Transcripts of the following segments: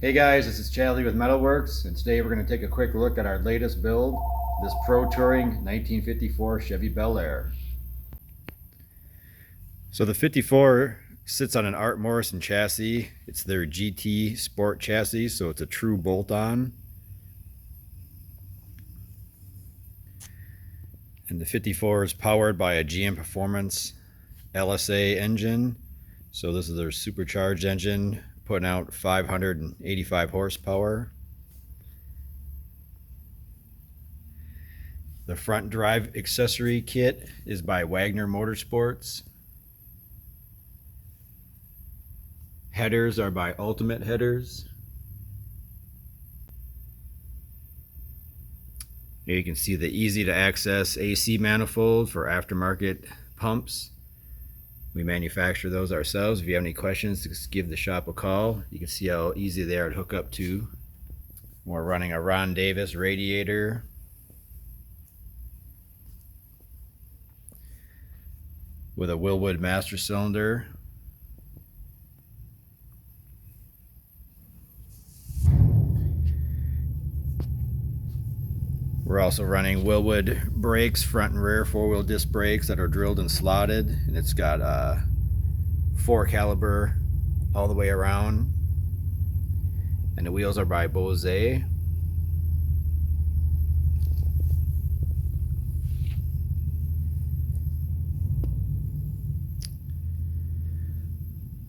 Hey guys, this is Charlie with MetalWorks, and today we're going to take a quick look at our latest build, this ProTouring 1954 Chevy BelAir. So the 54 sits on an Art Morrison chassis. It's their GT Sport chassis, so it's a true bolt-on. And the 54 is powered by a GM Performance LSA engine. So this is their supercharged engine, putting out 585 horsepower. The front drive accessory kit is by Wagner Motorsports. Headers are by Ultimate Headers. Here you can see the easy to access AC manifold for aftermarket pumps. We manufacture those ourselves. If you have any questions, just give the shop a call. You can see how easy they are to hook up to. We're running a Ron Davis radiator. With a Wilwood master cylinder. We're also running Wilwood brakes, front and rear 4-wheel disc brakes that are drilled and slotted, and it's got 4 caliber all the way around, and the wheels are by Bose.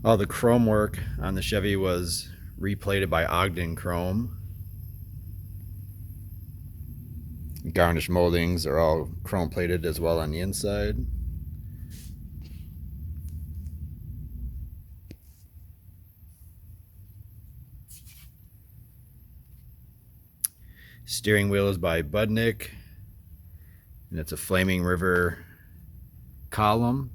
All the chrome work on the Chevy was replated by Ogden Chrome. Garnish moldings are all chrome plated as well on the inside. Steering wheel is by Budnick, and it's a Flaming River column.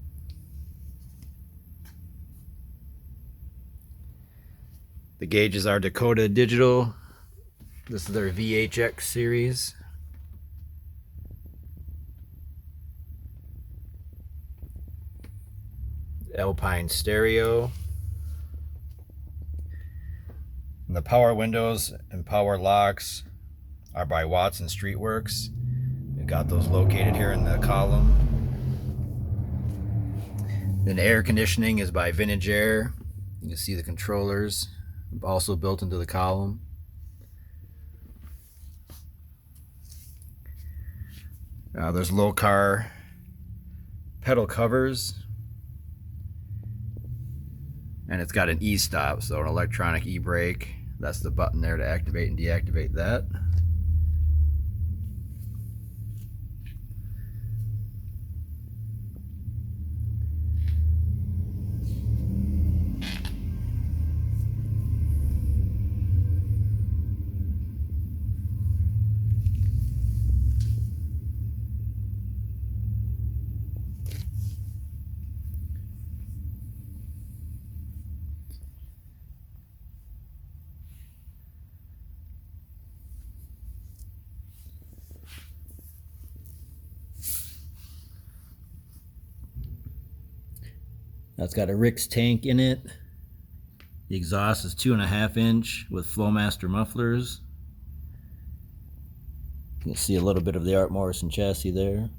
The gauges are Dakota Digital. This is their VHX series. Alpine stereo. And the power windows and power locks are by Watson Streetworks. We've got those located here in the column. Then air conditioning is by Vintage Air. You can see the controllers also built into the column. There's low car pedal covers. And it's got an e-stop, so an electronic e-brake. That's the button there to activate and deactivate that. That's got a Rick's tank in it. The exhaust is 2.5 inch with Flowmaster mufflers. You can see a little bit of the Art Morrison chassis there.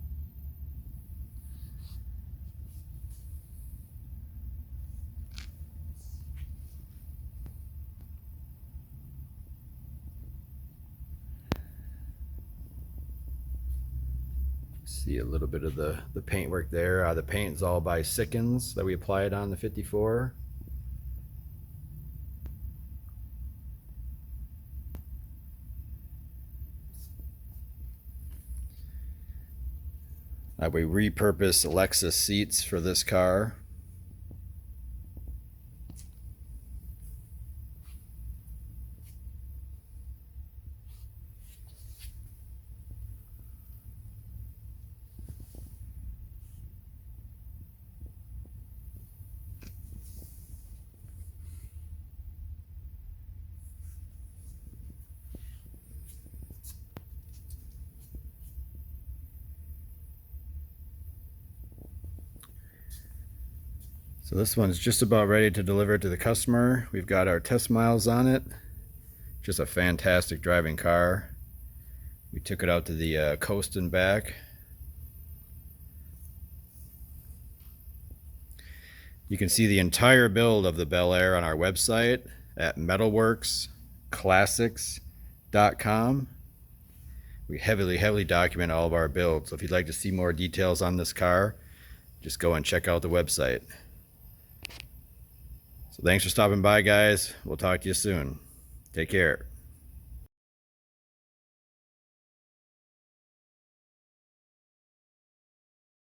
See a little bit of the paintwork there. The paint is all by Sickens that we applied on the 54. We repurposed Lexus seats for this car. So this one's just about ready to deliver to the customer. We've got our test miles on it. Just a fantastic driving car. We took it out to the coast and back. You can see the entire build of the BelAir on our website at MetalWorksClassics.com. We heavily document all of our builds. So if you'd like to see more details on this car, just go and check out the website. So thanks for stopping by, guys. We'll talk to you soon. Take care.